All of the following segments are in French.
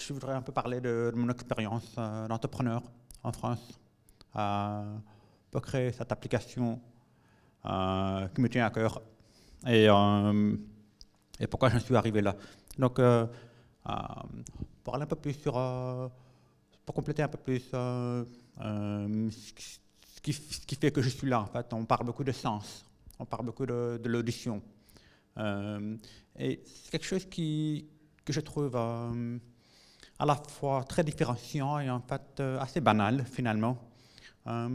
Je voudrais un peu parler de mon expérience d'entrepreneur en France pour créer cette application qui me tient à cœur et pourquoi je suis arrivé là. Donc, pour aller un peu plus sur, pour compléter un peu plus ce qui fait que je suis là, en fait, on parle beaucoup de sens, on parle beaucoup de l'audition. Et c'est quelque chose que je trouve à la fois très différenciant et en fait assez banal finalement.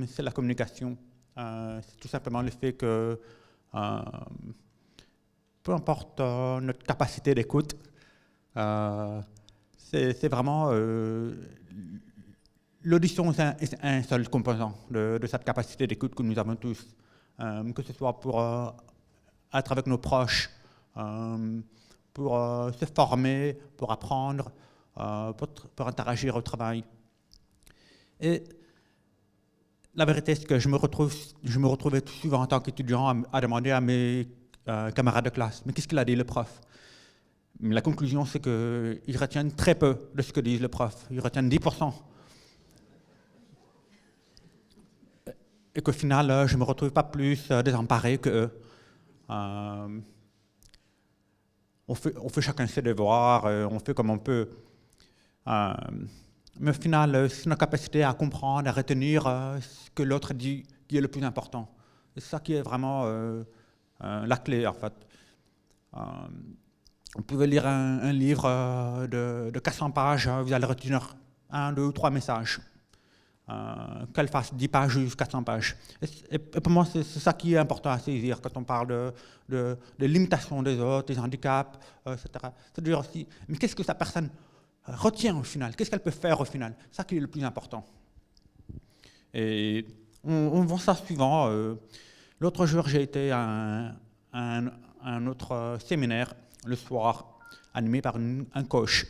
C'est la communication. C'est tout simplement le fait que peu importe notre capacité d'écoute, c'est vraiment l'audition est un seul composant de cette capacité d'écoute que nous avons tous, que ce soit pour être avec nos proches, pour se former, pour apprendre, pour interagir au travail. Et la vérité, c'est que je me retrouvais tout souvent en tant qu'étudiant à demander à mes camarades de classe, mais qu'est-ce qu'il a dit le prof? La conclusion, c'est qu'ils retiennent très peu de ce que dit le prof. Ils retiennent 10%. Et qu'au final, je ne me retrouve pas plus désemparé qu'eux. On fait chacun ses devoirs, on fait comme on peut. Mais au final, c'est notre capacité à comprendre, à retenir ce que l'autre dit qui est le plus important. C'est ça qui est vraiment la clé, en fait. Vous pouvez lire un livre de 400 pages, vous allez retenir 1, 2 ou 3 messages. Qu'elle fasse 10 pages ou 400 pages. Et pour moi, c'est ça qui est important à saisir quand on parle de limitation des autres, des handicaps, etc. C'est-à-dire aussi, mais qu'est-ce que cette personne retient au final? Qu'est-ce qu'elle peut faire au final? C'est ça qui est le plus important. Et on voit ça souvent. L'autre jour, j'ai été à un autre séminaire, le soir, animé par un coach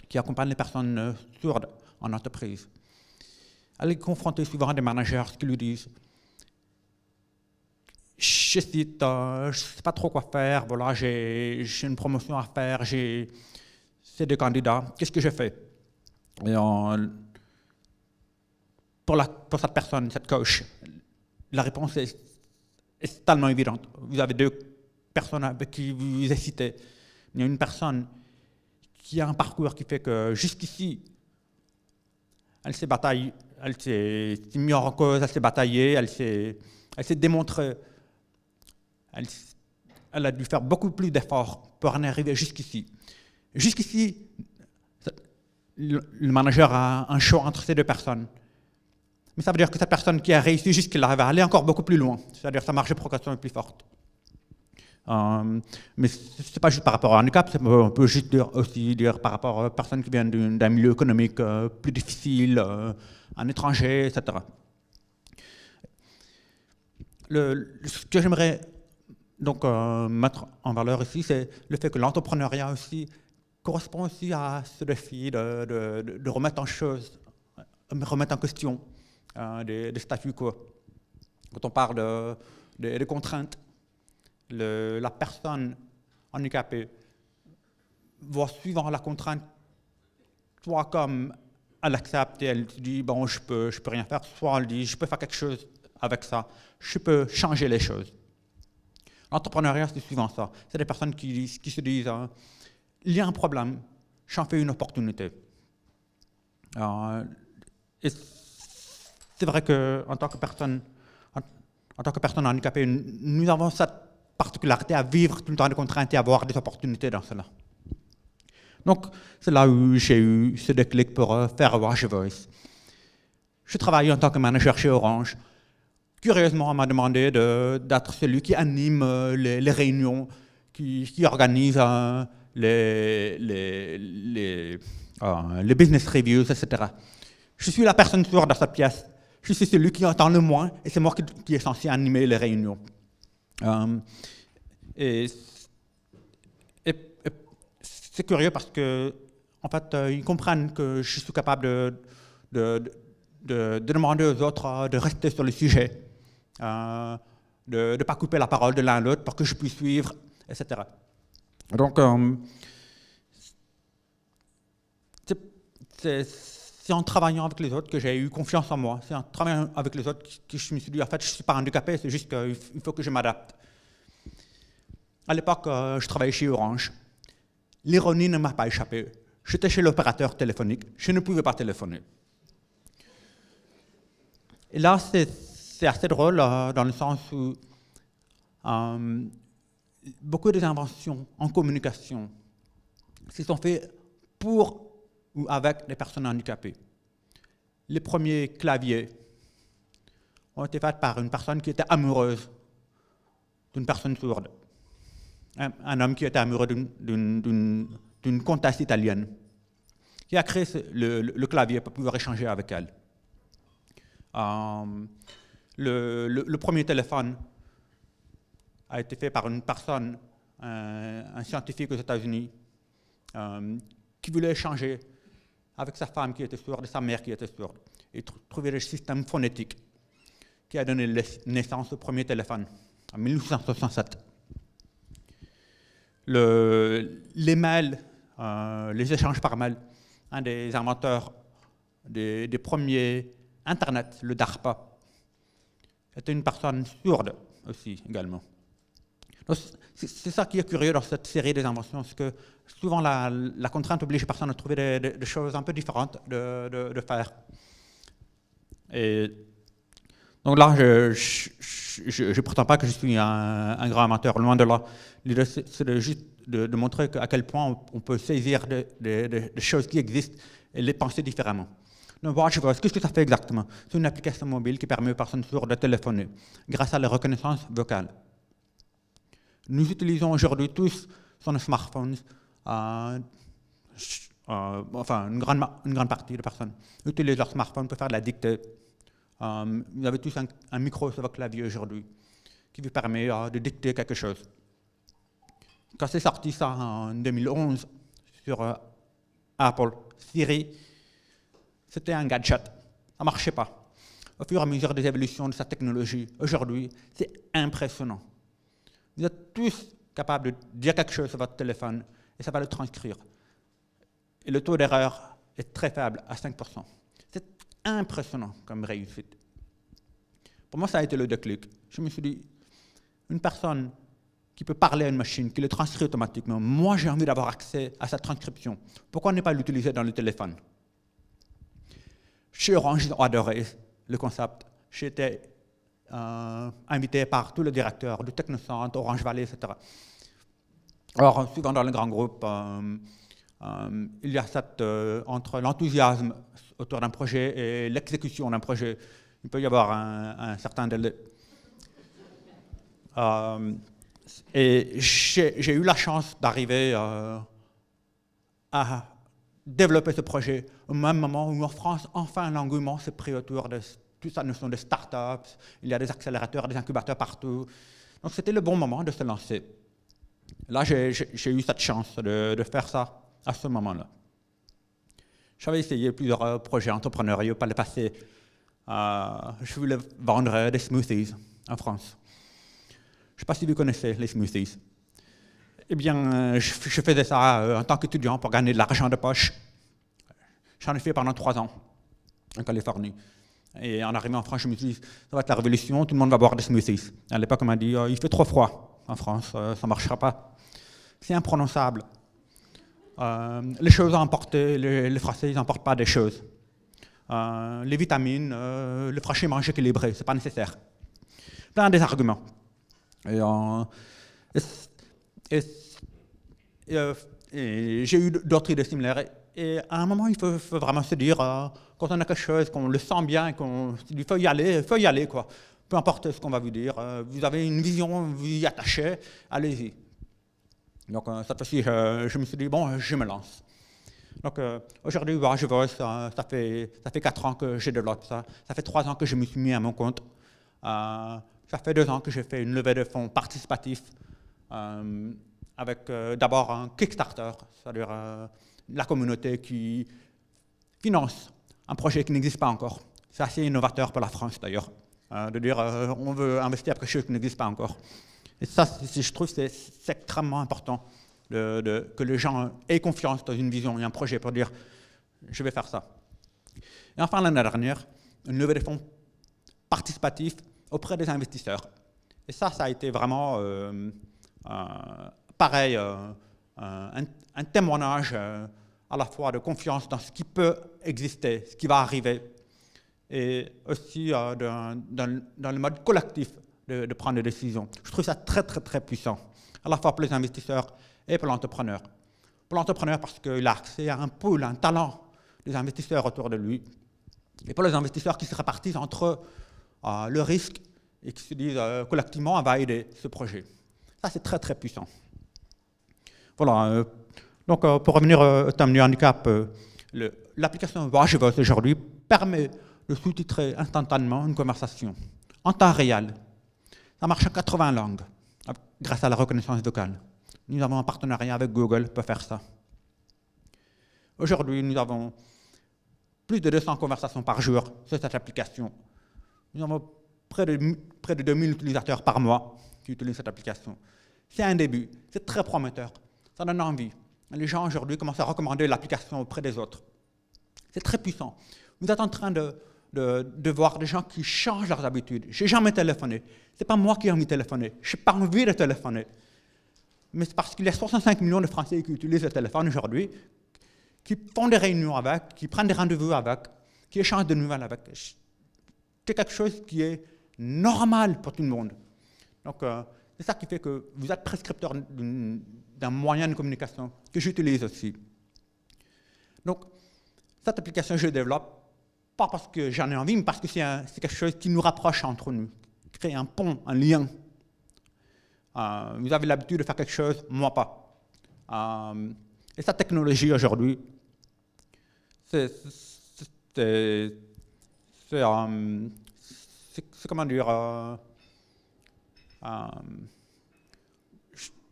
qui accompagne les personnes sourdes en entreprise. Elle est confrontée souvent à des managers qui lui disent « Je cite, je ne sais pas trop quoi faire, voilà, j'ai une promotion à faire, c'est des candidats, qu'est-ce que je fais ?» Et pour cette personne, cette coach, la réponse est tellement évidente. Vous avez 2 personnes avec qui vous hésitez. Il y a une personne qui a un parcours qui fait que jusqu'ici, elle s'est bataillée, elle s'est mise en cause, elle s'est bataillée, elle s'est démontrée. Elle a dû faire beaucoup plus d'efforts pour en arriver jusqu'ici. Jusqu'ici, le manager a un choix entre ces 2 personnes. Mais ça veut dire que cette personne qui a réussi jusque-là va aller encore beaucoup plus loin. C'est-à-dire que sa marge de progression est plus forte. Mais ce n'est pas juste par rapport à un handicap, on peut juste aussi dire par rapport aux personnes qui viennent d'un milieu économique plus difficile, un étranger, etc. Ce que j'aimerais donc mettre en valeur ici, c'est le fait que l'entrepreneuriat aussi correspond aussi à ce défi de remettre en question des statu quo. Quand on parle de contraintes, la personne handicapée voit suivant la contrainte, soit comme elle accepte et elle dit bon, je peux rien faire, soit elle dit je peux faire quelque chose avec ça, je peux changer les choses. L'entrepreneuriat, c'est souvent ça. C'est des personnes qui se disent il y a un problème, j'en fais une opportunité. Et c'est vrai qu'en tant que personne handicapée, nous avons cette particularité à vivre tout le temps des contraintes et à avoir des opportunités dans cela. Donc, c'est là où j'ai eu ce déclic pour faire Wash Voice. Je travaille en tant que manager chez Orange. Curieusement, on m'a demandé d'être celui qui anime les réunions, qui organise les business reviews, etc. Je suis la personne sourde dans cette pièce. Je suis celui qui entend le moins et c'est moi qui est censé animer les réunions. Et c'est curieux parce que, en fait, ils comprennent que je suis capable de demander aux autres de rester sur le sujet, de ne pas couper la parole de l'un à l'autre pour que je puisse suivre, etc. Donc, c'est en travaillant avec les autres que j'ai eu confiance en moi. C'est en travaillant avec les autres que je me suis dit, en fait, je ne suis pas handicapé, c'est juste qu'il faut que je m'adapte. À l'époque, je travaillais chez Orange. L'ironie ne m'a pas échappé. J'étais chez l'opérateur téléphonique, je ne pouvais pas téléphoner. Et là, c'est assez drôle dans le sens où beaucoup des inventions en communication se sont faites pour ou avec les personnes handicapées. Les premiers claviers ont été faits par une personne qui était amoureuse d'une personne sourde. Un homme qui était amoureux d'une comtesse italienne, qui a créé le clavier pour pouvoir échanger avec elle. Le premier téléphone a été fait par une personne, un scientifique aux États-Unis, qui voulait échanger avec sa femme qui était sourde et sa mère qui était sourde, et trouver le système phonétique qui a donné naissance au premier téléphone en 1867. Les mails, les échanges par mail, un des inventeurs des premiers Internet, le DARPA, était une personne sourde aussi également. C'est ça qui est curieux dans cette série des inventions, c'est que souvent la contrainte oblige les personnes à trouver des choses un peu différentes de faire. Et donc là, je ne prétends pas que je suis un grand amateur, loin de là. L'idée, c'est juste de montrer à quel point on peut saisir des choses qui existent et les penser différemment. Donc, WatchVoice, qu'est-ce que ça fait exactement? C'est une application mobile qui permet aux personnes sourdes de téléphoner grâce à la reconnaissance vocale. Nous utilisons aujourd'hui tous sur nos smartphones, enfin une grande partie des personnes utilisent leur smartphone pour faire de la dictée. Vous avez tous un micro sur votre clavier aujourd'hui qui vous permet de dicter quelque chose. Quand c'est sorti ça en 2011 sur Apple, Siri, c'était un gadget, ça ne marchait pas. Au fur et à mesure des évolutions de cette technologie, aujourd'hui, c'est impressionnant. Vous êtes tous capables de dire quelque chose sur votre téléphone et ça va le transcrire. Et le taux d'erreur est très faible, à 5%. C'est impressionnant comme réussite. Pour moi, ça a été le déclic. Je me suis dit, une personne qui peut parler à une machine, qui le transcrit automatiquement, moi j'ai envie d'avoir accès à cette transcription. Pourquoi ne pas l'utiliser dans le téléphone? Chez Orange, ils ont adoré le concept. J'étais invité par tous les directeurs du Technocentre, Orange Valley, etc. Alors, souvent dans les grands groupes, il y a entre l'enthousiasme autour d'un projet et l'exécution d'un projet, il peut y avoir un certain délai. Et j'ai eu la chance d'arriver à développer ce projet au même moment où en France, enfin, l'engouement s'est pris autour de toute cette notion de start-up. Il y a des accélérateurs, des incubateurs partout. Donc, c'était le bon moment de se lancer. Là, j'ai eu cette chance de faire ça à ce moment-là. J'avais essayé plusieurs projets entrepreneuriaux par le passé. Je voulais vendre des smoothies en France. Je ne sais pas si vous connaissez les smoothies. Eh bien, je faisais ça en tant qu'étudiant pour gagner de l'argent de poche. J'en ai fait pendant 3 ans en Californie. Et en arrivant en France, je me suis dit, ça va être la révolution, tout le monde va boire des smoothies. À l'époque, on m'a dit, il fait trop froid en France, ça ne marchera pas. C'est imprononçable. Les choses à emporter, les Français, ils n'emportent pas des choses. Les vitamines, le franchiment équilibré, ce n'est pas nécessaire. Plein des arguments. Et j'ai eu d'autres idées similaires. Et à un moment, il faut vraiment se dire, quand on a quelque chose, qu'on le sent bien, il faut y aller, quoi. Peu importe ce qu'on va vous dire. Vous avez une vision, vous y attachez, allez-y. Donc, cette fois-ci, je me suis dit, bon, je me lance. Donc, aujourd'hui, WatchVoice, ça fait 4 ans que je développe ça. Ça fait 3 ans que je me suis mis à mon compte. Ça fait 2 ans que j'ai fait une levée de fonds participatif avec d'abord un Kickstarter, c'est-à-dire la communauté qui finance un projet qui n'existe pas encore. C'est assez innovateur pour la France d'ailleurs, de dire on veut investir quelque chose qui n'existe pas encore. Et ça, je trouve que c'est extrêmement important que les gens aient confiance dans une vision et un projet pour dire je vais faire ça. Et enfin, l'année dernière, une levée de fonds participatif auprès des investisseurs. Et ça a été vraiment pareil, un témoignage à la fois de confiance dans ce qui peut exister, ce qui va arriver, et aussi dans le mode collectif de prendre des décisions. Je trouve ça très, très, très puissant, à la fois pour les investisseurs et pour l'entrepreneur. Pour l'entrepreneur parce qu'il a accès à un pool, un talent des investisseurs autour de lui. Et pour les investisseurs qui se répartissent entre eux le risque et qui se disent collectivement on va aider ce projet. Ça, c'est très, très puissant. Voilà. Donc, pour revenir au thème du handicap, l'application Watchverse aujourd'hui permet de sous-titrer instantanément une conversation en temps réel. Ça marche en 80 langues grâce à la reconnaissance vocale. Nous avons un partenariat avec Google pour faire ça. Aujourd'hui, nous avons plus de 200 conversations par jour sur cette application. Nous avons près de 2000 utilisateurs par mois qui utilisent cette application. C'est un début, c'est très prometteur, ça donne envie. Les gens aujourd'hui commencent à recommander l'application auprès des autres. C'est très puissant. Vous êtes en train de voir des gens qui changent leurs habitudes. Je n'ai jamais téléphoné. Ce n'est pas moi qui ai envie de téléphoner. Je n'ai pas envie de téléphoner. Mais c'est parce qu'il y a 65 millions de Français qui utilisent le téléphone aujourd'hui, qui font des réunions avec, qui prennent des rendez-vous avec, qui échangent de nouvelles avec. C'est quelque chose qui est normal pour tout le monde. Donc, c'est ça qui fait que vous êtes prescripteur d'un moyen de communication que j'utilise aussi. Donc, cette application, je la développe, pas parce que j'en ai envie, mais parce que c'est quelque chose qui nous rapproche entre nous, qui crée un pont, un lien. Vous avez l'habitude de faire quelque chose, moi pas. Et cette technologie aujourd'hui, c'est comment dire,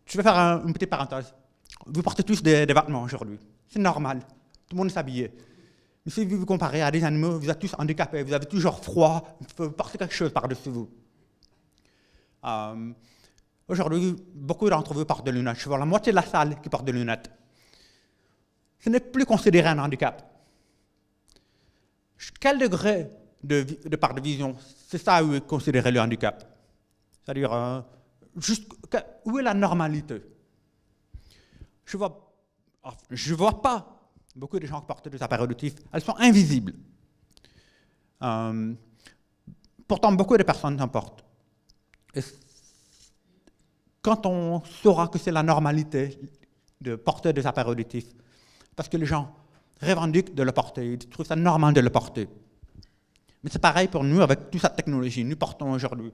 je vais faire une petite parenthèse. Vous portez tous des vêtements aujourd'hui. C'est normal. Tout le monde est habillé. Mais si vous vous comparez à des animaux, vous êtes tous handicapés, vous avez toujours froid, il faut porter quelque chose par-dessus vous. Aujourd'hui, beaucoup d'entre vous portent des lunettes. Je vois la moitié de la salle qui porte des lunettes. Ce n'est plus considéré un handicap. Quel degré de part de vision, c'est ça où est considéré le handicap? C'est-à-dire, où est la normalité? Je vois pas beaucoup de gens qui portent des appareils auditifs. Elles sont invisibles. Pourtant, beaucoup de personnes en portent. Et quand on saura que c'est la normalité de porter des appareils auditifs, parce que les gens revendiquent de le porter, ils trouvent ça normal de le porter. Mais c'est pareil pour nous avec toute cette technologie. Nous portons aujourd'hui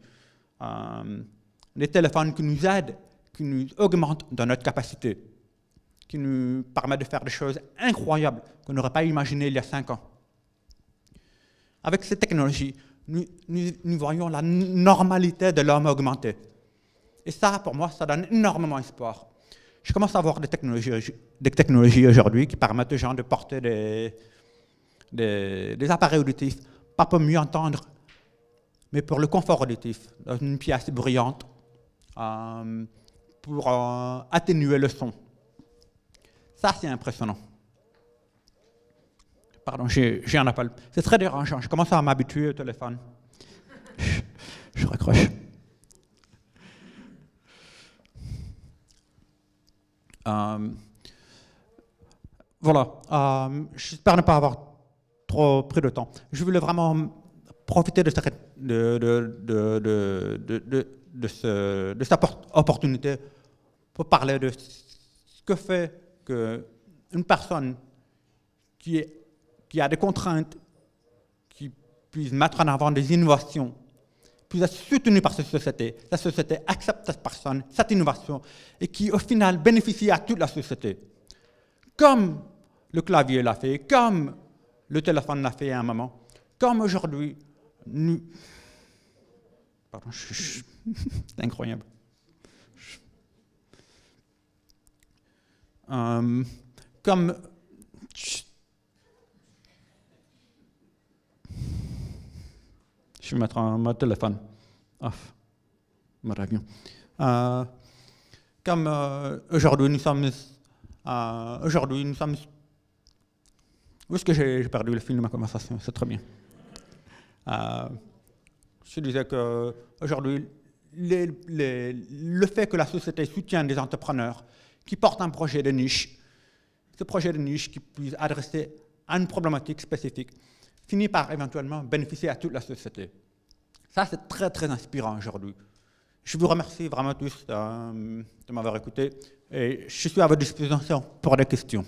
des téléphones qui nous aident, qui nous augmentent dans notre capacité, qui nous permettent de faire des choses incroyables qu'on n'aurait pas imaginées il y a 5 ans. Avec ces technologies, nous voyons la normalité de l'homme augmenter. Et ça, pour moi, ça donne énormément d'espoir. Je commence à voir des technologies aujourd'hui qui permettent aux gens de porter des appareils auditifs, pas pour mieux entendre, mais pour le confort auditif, dans une pièce bruyante, pour atténuer le son. Ça, c'est impressionnant. Pardon, j'ai un appel. C'est très dérangeant. Je commence à m'habituer au téléphone. Je raccroche. Voilà. J'espère ne pas avoir trop pris de temps. Je voulais vraiment profiter de cette opportunité pour parler de ce que fait qu'une personne qui a des contraintes, qui puisse mettre en avant des innovations, puisse être soutenue par cette société. La société accepte cette personne, cette innovation, et qui au final bénéficie à toute la société. Comme le clavier l'a fait, comme le téléphone l'a fait à un moment, comme aujourd'hui, nous... Pardon, c'est incroyable. Comme... vais mettre un mode téléphone. Off. Bien. Comme aujourd'hui, nous sommes... Où est-ce que j'ai perdu le fil de ma conversation? C'est très bien. Je disais qu'aujourd'hui, le fait que la société soutienne des entrepreneurs qui portent un projet de niche, ce projet de niche qui puisse adresser à une problématique spécifique, finit par éventuellement bénéficier à toute la société. Ça, c'est très, très inspirant aujourd'hui. Je vous remercie vraiment tous de m'avoir écouté et je suis à votre disposition pour des questions.